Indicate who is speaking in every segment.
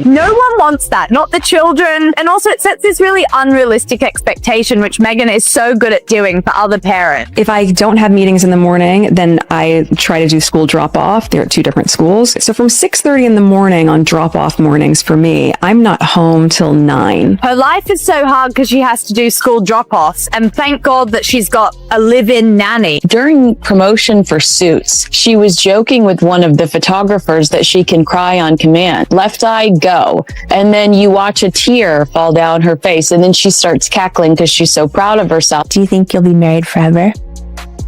Speaker 1: No one wants that, not the children. And also it sets this really unrealistic expectation, which Meghan is so good at doing for other parents.
Speaker 2: If I don't have meetings in the morning, then I try to do school drop-off. They're at 2 different schools. So from 6:30 in the morning on drop-off mornings for me, I'm not home till 9.
Speaker 1: Her life is so hard because she has to do school drop-offs, and thank God that she's got a live-in nanny.
Speaker 3: During promotion for Suits, she was joking with one of the photographers that she can cry on command. Left eye, go. And then you watch a tear fall down her face, and then she starts cackling because she's so proud of herself.
Speaker 4: Do you think you'll be married forever?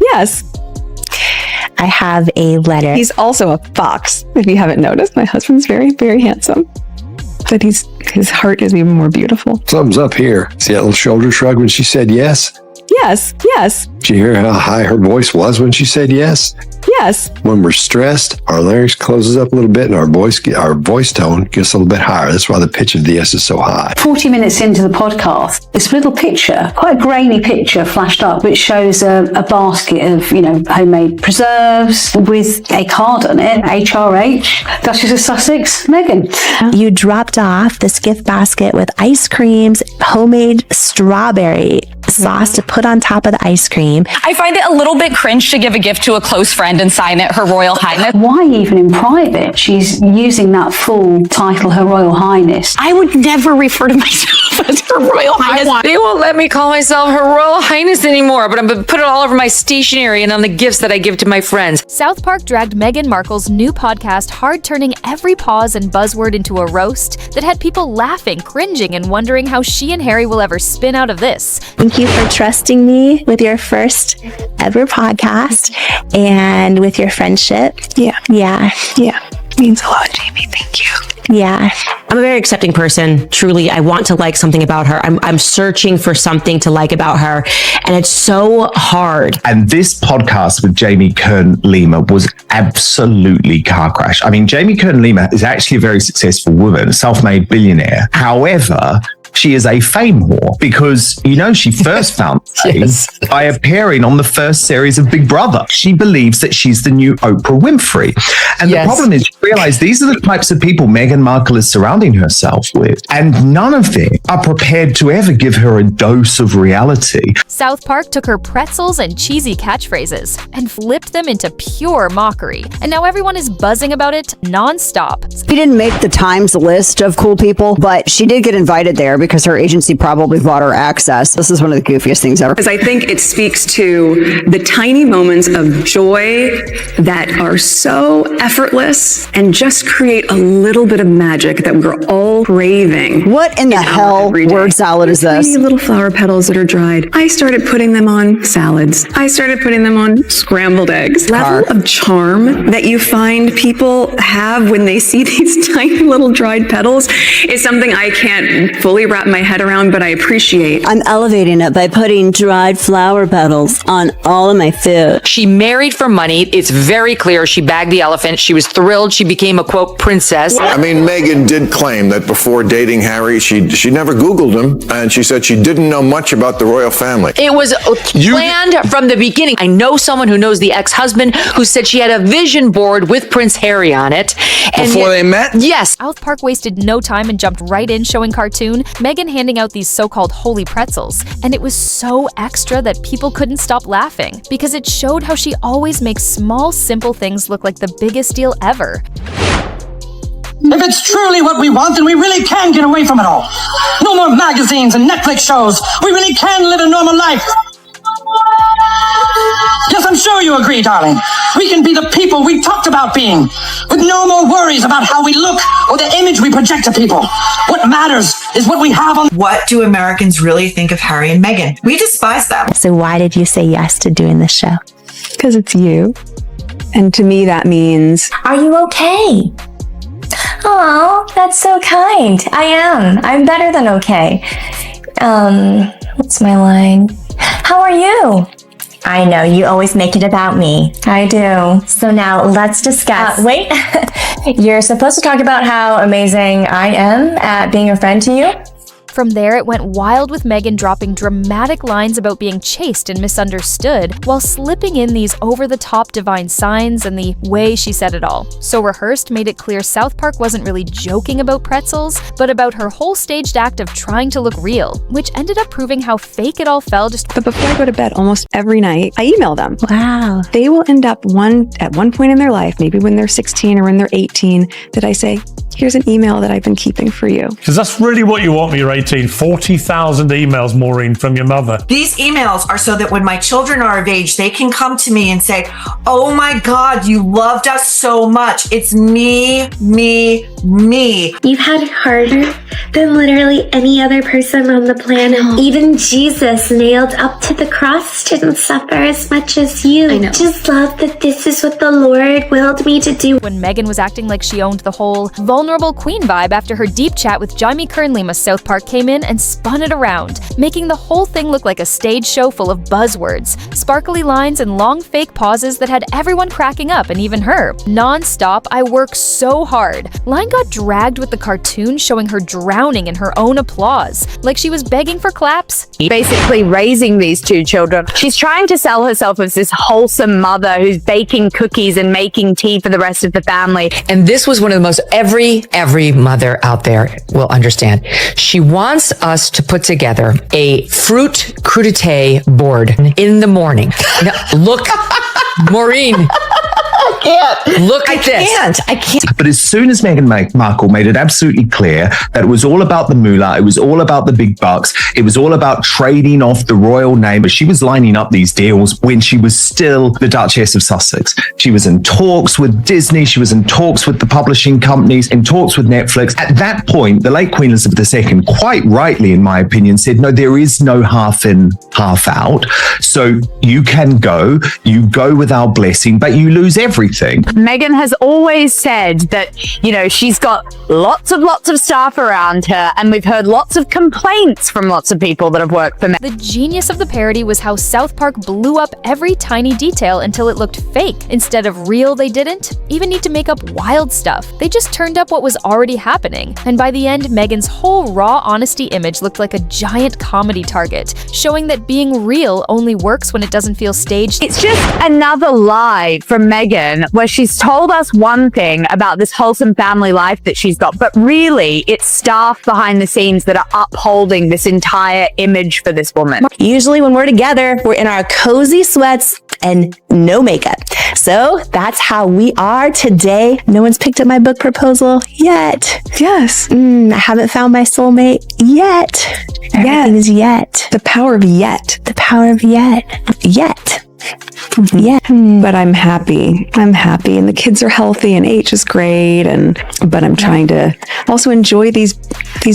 Speaker 2: Yes.
Speaker 4: I have a letter.
Speaker 2: He's also a fox. If you haven't noticed, my husband's very, very handsome. But his heart is even more beautiful.
Speaker 5: Thumbs up here. See that little shoulder shrug when she said yes?
Speaker 2: Yes, yes.
Speaker 5: Did you hear how high her voice was when she said yes?
Speaker 2: Yes.
Speaker 5: When we're stressed, our larynx closes up a little bit and our voice tone gets a little bit higher. That's why the pitch of the S is so high.
Speaker 6: 40 minutes into the podcast, this little picture, quite a grainy picture flashed up, which shows a basket of, homemade preserves with a card on it, HRH, Duchess of Sussex, Meghan.
Speaker 4: You dropped off this gift basket with ice creams, homemade strawberry sauce to put on top of the ice cream.
Speaker 7: I find it a little bit cringe to give a gift to a close friend and sign it Her Royal Highness.
Speaker 6: Why even in private? She's using that full title, Her Royal Highness.
Speaker 7: I would never refer to myself as Her Royal Highness.
Speaker 8: They won't let me call myself Her Royal Highness anymore, but I'm going to put it all over my stationery and on the gifts that I give to my friends.
Speaker 9: South Park dragged Meghan Markle's new podcast hard, turning every pause and buzzword into a roast that had people laughing, cringing, and wondering how she and Harry will ever spin out of this.
Speaker 4: Thank you for trusting me with your first ever podcast and with your friendship.
Speaker 2: Yeah. Means a lot, Jamie. Thank you.
Speaker 4: Yeah.
Speaker 10: I'm a very accepting person. Truly, I want to like something about her. I'm searching for something to like about her, and it's so hard.
Speaker 11: And this podcast with Jamie Kern-Lima was absolutely car crash. I mean, Jamie Kern-Lima is actually a very successful woman, self-made billionaire. However, she is a fame whore because, she first found fame by appearing on the first series of Big Brother. She believes that she's the new Oprah Winfrey. And the problem is, you realize these are the types of people Meghan Markle is surrounding herself with. And none of them are prepared to ever give her a dose of reality.
Speaker 9: South Park took her pretzels and cheesy catchphrases and flipped them into pure mockery. And now everyone is buzzing about it nonstop.
Speaker 12: She didn't make the Times list of cool people, but she did get invited there because her agency probably bought her access. This is one of the goofiest things ever.
Speaker 13: Because I think it speaks to the tiny moments of joy that are so effortless and just create a little bit of magic that we're all craving.
Speaker 12: What in the hell word salad is this?
Speaker 13: Tiny little flower petals that are dried. I started putting them on salads. I started putting them on scrambled eggs. Level of charm that you find people have when they see these tiny little dried petals is something I can't fully wrap my head around, but I appreciate.
Speaker 12: I'm elevating it by putting dried flower petals on all of my food.
Speaker 8: She married for money. It's very clear she bagged the elephant. She was thrilled. She became a, quote, princess.
Speaker 14: I mean, Meghan did claim that before dating Harry, she never Googled him, and she said she didn't know much about the royal family.
Speaker 8: It was planned from the beginning. I know someone who knows the ex-husband who said she had a vision board with Prince Harry on it. And
Speaker 15: before they met?
Speaker 8: Yes.
Speaker 9: South Park wasted no time and jumped right in showing cartoon, Meghan handing out these so-called holy pretzels. And it was so extra that people couldn't stop laughing because it showed how she always makes small, simple things look like the biggest deal ever.
Speaker 16: If it's truly what we want, then we really can get away from it all. No more magazines and Netflix shows. We really can live a normal life. Yes, I'm sure you agree, darling. We can be the people we talked about being, with no more worries about how we look or the image we project to people. What matters is what we have on.
Speaker 17: What do Americans really think of Harry and Meghan? We despise them.
Speaker 4: So why did you say yes to doing this show?
Speaker 2: Because it's you. And to me, that means...
Speaker 18: Are you okay? Oh, that's so kind. I am. I'm better than okay. What's my line? How are you? I know, you always make it about me. I do. So now let's discuss. Wait, you're supposed to talk about how amazing I am at being a friend to you?
Speaker 9: From there, it went wild with Meghan dropping dramatic lines about being chased and misunderstood, while slipping in these over-the-top divine signs and the way she said it all. So Rehearsed made it clear South Park wasn't really joking about pretzels, but about her whole staged act of trying to look real, which ended up proving how fake it all felt.
Speaker 2: But before I go to bed almost every night, I email them.
Speaker 4: Wow.
Speaker 2: They will end up at one point in their life, maybe when they're 16 or when they're 18, that I say, here's an email that I've been keeping for you.
Speaker 15: Because that's really what you want when you're 18. 40,000 emails, Maureen, from your mother.
Speaker 17: These emails are so that when my children are of age, they can come to me and say, oh my God, you loved us so much. It's me, me, me.
Speaker 19: You've had it harder than literally any other person on the planet. Even Jesus, nailed up to the cross, didn't suffer as much as you. I know. Just love that this is what the Lord willed me to do.
Speaker 9: When Meghan was acting like she owned the whole vulnerable queen vibe after her deep chat with Jamie Kern-Lima, South Park came in and spun it around, making the whole thing look like a stage show full of buzzwords, sparkly lines, and long fake pauses that had everyone cracking up, and even her. Non-stop, I work so hard. Line got dragged with the cartoon showing her drowning in her own applause, like she was begging for claps.
Speaker 1: Basically raising these two children. She's trying to sell herself as this wholesome mother who's baking cookies and making tea for the rest of the family.
Speaker 8: And this was one of the most, every mother out there will understand. She wants us to put together a fruit crudité board in the morning. Now, look, Maureen.
Speaker 12: I can't.
Speaker 8: Look at this.
Speaker 12: I can't.
Speaker 11: But as soon as Meghan Markle made it absolutely clear that it was all about the moolah, it was all about the big bucks, it was all about trading off the royal name, but she was lining up these deals when she was still the Duchess of Sussex. She was in talks with Disney, she was in talks with the publishing companies, in talks with Netflix. At that point, the late Queen Elizabeth II, quite rightly, in my opinion, said, no, there is no half in, half out. So you can go, you go with our blessing, but you lose everything.
Speaker 1: Meghan has always said that, you know, she's got lots of staff around her, and we've heard lots of complaints from lots of people that have worked for Meghan.
Speaker 9: The genius of the parody was how South Park blew up every tiny detail until it looked fake. Instead of real, they didn't even need to make up wild stuff. They just turned up what was already happening. And by the end, Meghan's whole raw honesty image looked like a giant comedy target, showing that being real only works when it doesn't feel staged.
Speaker 1: It's just another lie from Meghan, where she's told us one thing about this wholesome family life that she's got, but really it's staff behind the scenes that are upholding this entire image for this woman.
Speaker 4: Usually when we're together, we're in our cozy sweats and no makeup. So that's how we are today. No one's picked up my book proposal yet.
Speaker 2: Yes.
Speaker 4: I haven't found my soulmate yet. Everything is yet.
Speaker 2: The power of yet.
Speaker 4: The power of yet. Yet. Yeah.
Speaker 2: But I'm happy. I'm happy. And the kids are healthy and H is great. But I'm trying to also enjoy these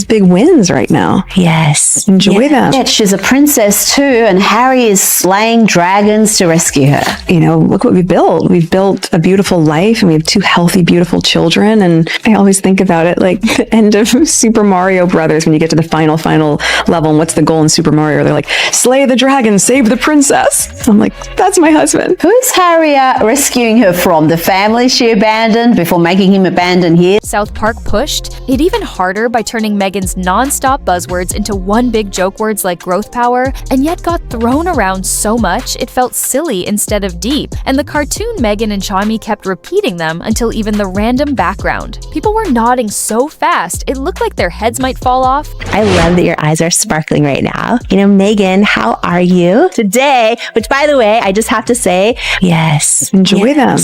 Speaker 2: big wins right now.
Speaker 4: Yes.
Speaker 2: Enjoy them.
Speaker 6: Yeah, she's a princess too, and Harry is slaying dragons to rescue her.
Speaker 2: You know, look what we built. We've built a beautiful life, and we have two healthy, beautiful children. And I always think about it like the end of Super Mario Brothers when you get to the final level. And what's the goal in Super Mario? They're like, slay the dragon, save the princess. I'm like, that's my husband.
Speaker 6: Who's Harry rescuing her from? The family she abandoned before making him abandon his?
Speaker 9: South Park pushed it even harder by turning Meghan's non-stop buzzwords into one big joke words like growth power, and yet got thrown around so much it felt silly instead of deep. And the cartoon Meghan and Jamie kept repeating them until even the random background. People were nodding so fast, it looked like their heads might fall off.
Speaker 4: I love that your eyes are sparkling right now. You know, Meghan, how are you today? Which, by the way, I just have to say, yes,
Speaker 2: enjoy them.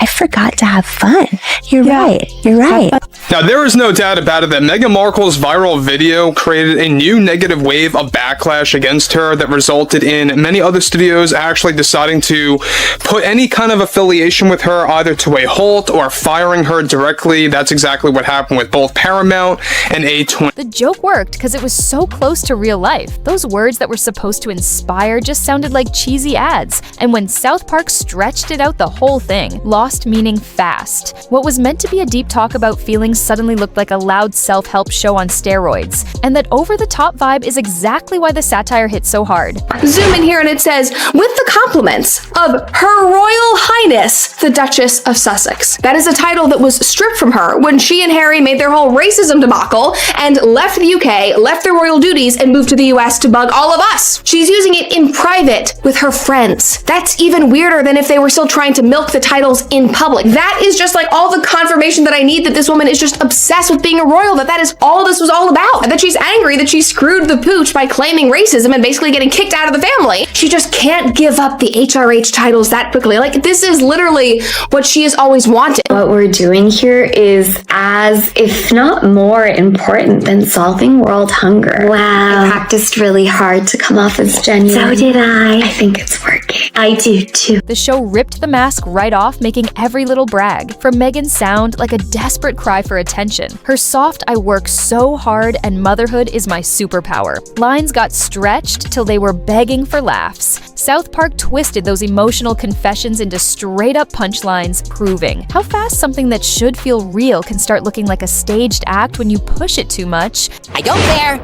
Speaker 4: I forgot to have fun. You're right. You're right.
Speaker 20: Now, there is no doubt about it that Meghan Markle's viral video created a new negative wave of backlash against her that resulted in many other studios actually deciding to put any kind of affiliation with her either to a halt or firing her directly. That's exactly what happened with both Paramount and A24.
Speaker 9: The joke worked because it was so close to real life. Those words that were supposed to inspire just sounded like cheesy ads. And when South Park stretched it out the whole thing, lost meaning fast. What was meant to be a deep talk about feelings suddenly looked like a loud self-help show on steroids. And that over-the-top vibe is exactly why the satire hit so hard.
Speaker 21: Zoom in here and it says, with the compliments of Her Royal Highness, the Duchess of Sussex. That is a title that was stripped from her when she and Harry made their whole racism debacle and left the UK, left their royal duties, and moved to the US to bug all of us. She's using it in private with her friends. That's even weirder than if they were still trying to milk the titles in public. That is just like all the confirmation that I need that this woman is just obsessed with being a royal, that is all this was all about. And that she's angry that she screwed the pooch by claiming racism and basically getting kicked out of the family. She just can't give up the HRH titles that quickly. Like, this is literally what she has always wanted.
Speaker 19: What we're doing here is as, if not more, important than solving world hunger. Wow. I practiced really hard to come off as genuine. So did I think it's working. I do too.
Speaker 9: The show ripped the mask right off, making every little brag. From Meghan's sound like a desperate cry for attention. Her soft, I work so hard and motherhood is my superpower. Lines got stretched till they were begging for laughs. South Park twisted those emotional confessions into straight-up punchlines, proving how fast something that should feel real can start looking like a staged act when you push it too much.
Speaker 22: I don't care.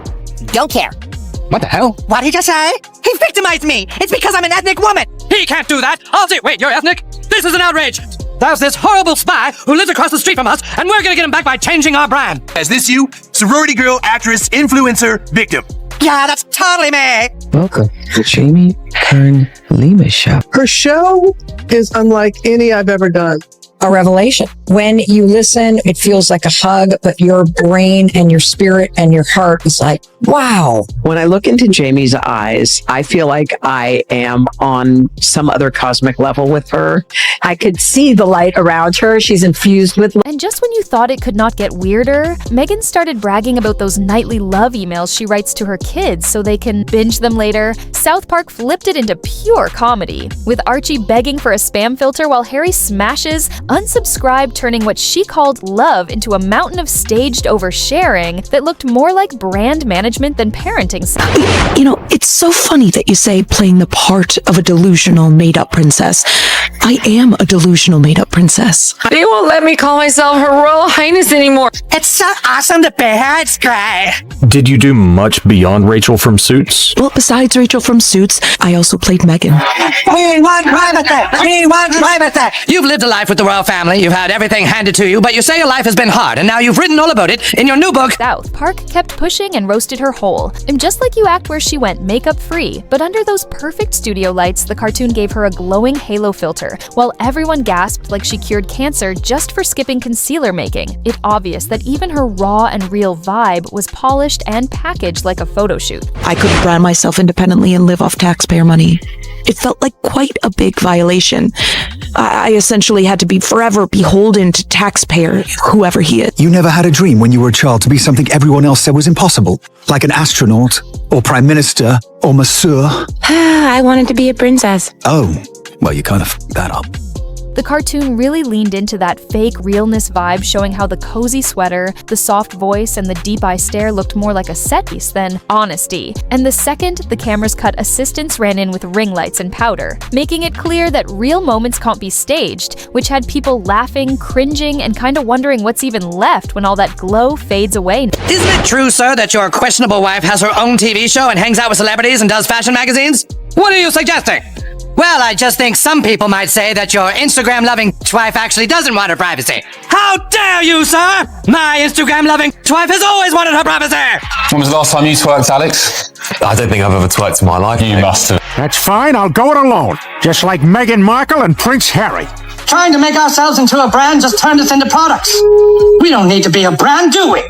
Speaker 22: Don't care.
Speaker 23: What the hell?
Speaker 22: What did you say? He victimized me. It's because I'm an ethnic woman.
Speaker 23: He can't do that. I'll say, wait, you're ethnic? This is an outrage. There's this horrible spy who lives across the street from us, and we're gonna get him back by changing our brand.
Speaker 24: Is this you? Sorority girl, actress, influencer, victim.
Speaker 22: Yeah, that's totally me.
Speaker 25: Welcome to Jamie Kern Lima Show.
Speaker 26: Her show is unlike any I've ever done.
Speaker 27: A revelation. When you listen, it feels like a hug, but your brain and your spirit and your heart is like, wow.
Speaker 28: When I look into Jamie's eyes, I feel like I am on some other cosmic level with her. I could see the light around her. She's infused with light.
Speaker 9: And just when you thought it could not get weirder, Meghan started bragging about those nightly love emails she writes to her kids so they can binge them later. South Park flipped it into pure comedy, with Archie begging for a spam filter while Harry smashes unsubscribe, turning what she called love into a mountain of staged oversharing that looked more like brand management than parenting.
Speaker 29: You know, it's so funny that you say playing the part of a delusional made-up princess. I am a delusional made-up princess.
Speaker 8: They won't let me call myself Her Royal Highness anymore.
Speaker 22: It's so awesome to be here. It's great.
Speaker 30: Did you do much beyond Rachel from Suits?
Speaker 29: Well, besides Rachel from Suits, I also played Meghan.
Speaker 22: We want privacy. We want privacy.
Speaker 23: You've lived a life with the royal family, you've had everything handed to you, but you say your life has been hard, and now you've written all about it in your new book.
Speaker 9: South Park kept pushing and roasted her whole. And just like You Act Where she went makeup-free, but under those perfect studio lights, the cartoon gave her a glowing halo filter, while everyone gasped like she cured cancer just for skipping concealer making. It obvious that even her raw and real vibe was polished and packaged like a photo shoot.
Speaker 29: I couldn't brand myself independently and live off taxpayer money. It felt like quite a big violation. I essentially had to be forever beholden to taxpayer, whoever he is.
Speaker 31: You never had a dream when you were a child to be something everyone else said was impossible? Like an astronaut, or prime minister, or masseur?
Speaker 18: I wanted to be a princess.
Speaker 31: Oh, well, you kind of fucked that up.
Speaker 9: The cartoon really leaned into that fake realness vibe, showing how the cozy sweater, the soft voice, and the deep eye stare looked more like a set piece than honesty. And the second the cameras cut, assistants ran in with ring lights and powder, making it clear that real moments can't be staged, which had people laughing, cringing, and kinda wondering what's even left when all that glow fades away.
Speaker 23: Isn't it true, sir, that your questionable wife has her own TV show and hangs out with celebrities and does fashion magazines? What are you suggesting? Well, I just think some people might say that your Instagram-loving wife actually doesn't want her privacy. How dare you, sir? My Instagram-loving wife has always wanted her privacy!
Speaker 32: When was the last time you twerked, Alex? I don't think I've ever twerked in my life. You must have.
Speaker 33: That's fine, I'll go it alone. Just like Meghan Markle and Prince Harry.
Speaker 16: Trying to make ourselves into a brand just turned us into products. We don't need to be a brand, do we?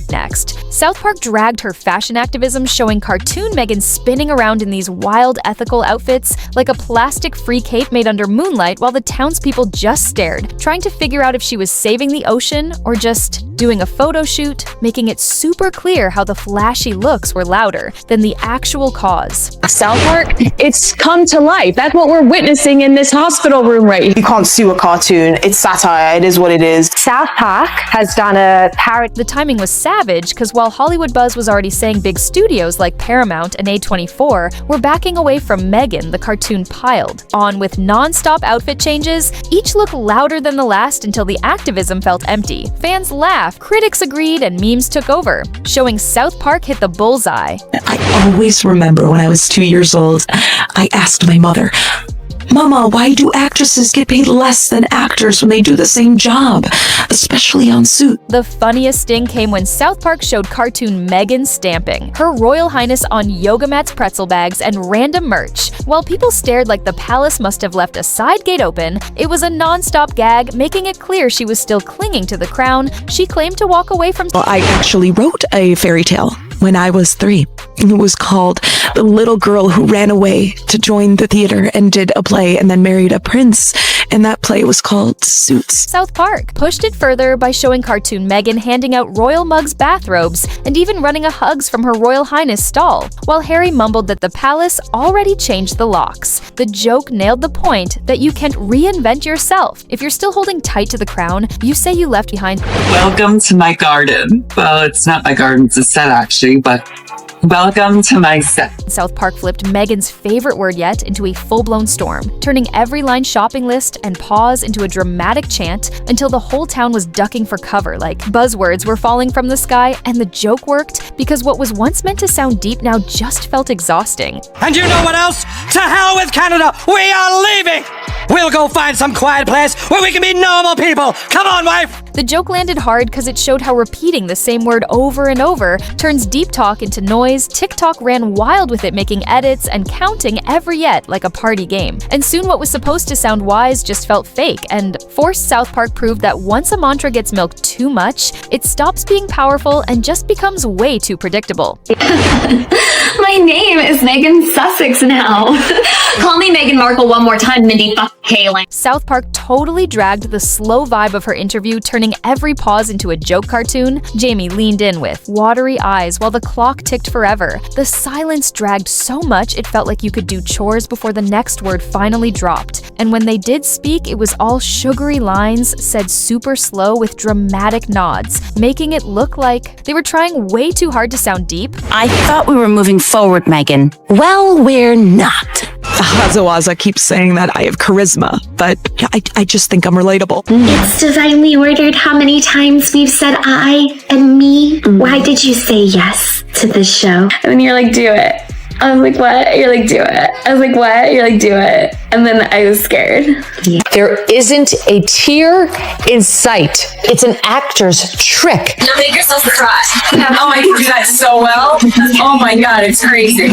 Speaker 9: Next, South Park dragged her fashion activism, showing cartoon Meghan spinning around in these wild ethical outfits like a plastic-free cape made under moonlight while the townspeople just stared, trying to figure out if she was saving the ocean or just doing a photo shoot, making it super clear how the flashy looks were louder than the actual cause.
Speaker 3: South Park, it's come to life. That's what we're witnessing in this hospital room right here.
Speaker 34: You can't sue a cartoon. It's satire. It is what it is.
Speaker 1: South Park has done a parody.
Speaker 9: The timing was savage because while while Hollywood buzz was already saying big studios like Paramount and A24 were backing away from Meghan, the cartoon piled on with non-stop outfit changes, each look louder than the last until the activism felt empty. Fans laughed, critics agreed, and memes took over, showing South Park hit the bullseye.
Speaker 29: I always remember when I was 2 years old, I asked my mother, "Mama, why do actresses get paid less than actors when they do the same job, especially on Suits?"
Speaker 9: The funniest sting came when South Park showed cartoon Meghan stamping Her Royal Highness on yoga mats, pretzel bags, and random merch. While people stared like the palace must have left a side gate open, it was a non-stop gag, making it clear she was still clinging to the crown she claimed to walk away from.
Speaker 29: I actually wrote a fairy tale when I was 3. It was called The Little Girl Who Ran Away to Join the Theater and Did a Play and Then Married a Prince, and that play was called Suits.
Speaker 9: South Park pushed it further by showing cartoon Meghan handing out royal mugs bathrobes and even running a hugs from Her Royal Highness stall, while Harry mumbled that the palace already changed the locks. The joke nailed the point that you can't reinvent yourself. If you're still holding tight to the crown you say you left behind.
Speaker 2: Welcome to my garden. Well, it's not my garden, it's a set actually, but welcome to my set.
Speaker 9: South Park flipped Meghan's favorite word yet into a full-blown storm, turning every line shopping list and pause into a dramatic chant until the whole town was ducking for cover like buzzwords were falling from the sky, and the joke worked because what was once meant to sound deep now just felt exhausting.
Speaker 23: And you know what else? To hell with Canada! We are leaving! We'll go find some quiet place where we can be normal people! Come on, wife!
Speaker 9: The joke landed hard because it showed how repeating the same word over and over turns deep talk into noise. TikTok ran wild with it, making edits and counting every yet like a party game. And soon what was supposed to sound wise just felt fake, and forced South Park proved that once a mantra gets milked too much, it stops being powerful and just becomes way too predictable.
Speaker 4: My name is Meghan Sussex now. Call me Meghan Markle one more time, Mindy. Fuck Kaylin.
Speaker 9: South Park totally dragged the slow vibe of her interview, turning every pause into a joke cartoon. Jamie leaned in with watery eyes while the clock ticked forever. The silence dragged so much it felt like you could do chores before the next word finally dropped. And when they did speak, it was all sugary lines said super slow with dramatic nods, making it look like they were trying way too hard to sound deep.
Speaker 5: I thought we were moving forward, Meghan. Well, we're not.
Speaker 29: Hazawaza keeps saying that I have charisma, but I just think I'm relatable.
Speaker 19: It's divinely ordered how many times we've said I and me. Why did you say yes to this show?
Speaker 4: And then you're like, do it. I was like, what? You're like, do it. I was like, what? You're like, do it. And then I was scared.
Speaker 8: There isn't a tear in sight. It's an actor's trick.
Speaker 4: Now make yourself cry. Oh, I can do that so well. Oh my God, it's crazy.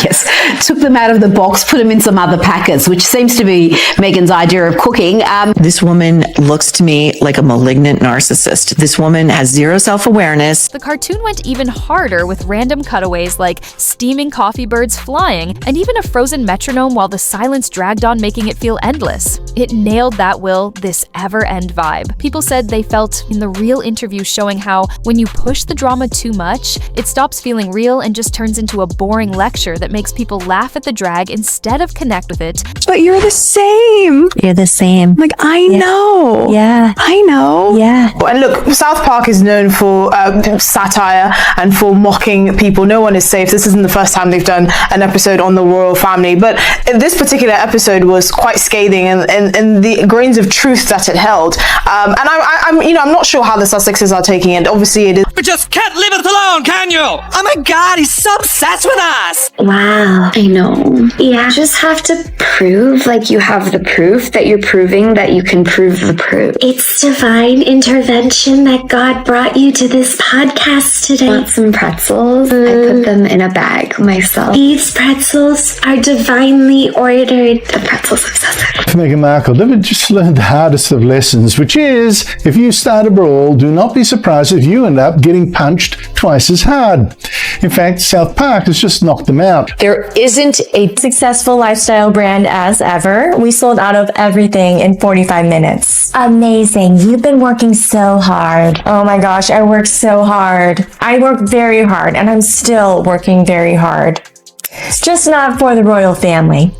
Speaker 6: Yes, took them out of the box, put them in some other packets, which seems to be Meghan's idea of cooking.
Speaker 7: This woman looks to me like a malignant narcissist. This woman has zero self-awareness.
Speaker 9: The cartoon went even harder with random cutaways like steaming coffee birds flying, and even a frozen metronome while the silence dragged on, making it feel endless. It nailed that this ever-end vibe. People said they felt in the real interview showing how when you push the drama too much, it stops feeling real and just turns into a boring lecture that makes people laugh at the drag instead of connect with it.
Speaker 29: But you're the same.
Speaker 6: You're the same.
Speaker 29: Like, I know.
Speaker 6: Yeah.
Speaker 29: I know.
Speaker 6: Yeah.
Speaker 10: And look, South Park is known for satire and for mocking people. No one is safe. This isn't the first time they've done an episode on the royal family, but this particular episode was quite scathing and the grains of truth that it held. And I'm not sure how the Sussexes are taking it. Obviously, it is.
Speaker 23: We just can't leave it alone, can you? Oh my God, he's so obsessed with us.
Speaker 19: Wow, I know. Yeah, you just have to prove like you have the proof that you're proving that you can prove the proof. It's divine intervention that God brought you to this podcast today. Want some pretzels? I put them in a bag myself. These pretzels are divinely ordered. The pretzels of Sussex.
Speaker 11: For Meghan Markle, they've just learned the hardest of lessons, which is, if you start a brawl, do not be surprised if you end up getting punched twice as hard. In fact, South Park has just knocked them out.
Speaker 18: There isn't a successful lifestyle brand as ever. We sold out of everything in 45 minutes.
Speaker 19: Amazing. You've been working so hard.
Speaker 18: Oh my gosh, I work so hard. I work very hard, and I'm still working very hard. Just not for the royal family.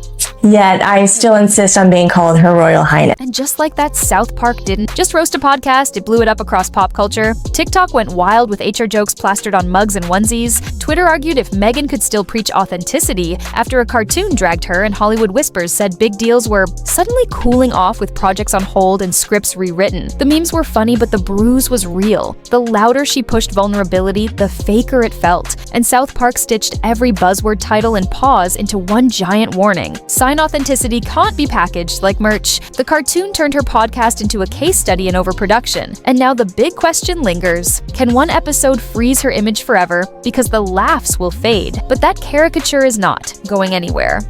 Speaker 18: Yet I still insist on being called Her Royal Highness.
Speaker 9: And just like that, South Park didn't just roast a podcast, it blew it up across pop culture. TikTok went wild with HR jokes plastered on mugs and onesies. Twitter argued if Meghan could still preach authenticity after a cartoon dragged her, and Hollywood Whispers said big deals were suddenly cooling off with projects on hold and scripts rewritten. The memes were funny, but the bruise was real. The louder she pushed vulnerability, the faker it felt. And South Park stitched every buzzword, title, and pause into one giant warning. Sign authenticity can't be packaged like merch. The cartoon turned her podcast into a case study in overproduction. And now the big question lingers. Can one episode freeze her image forever? Because the laughs will fade. But that caricature is not going anywhere.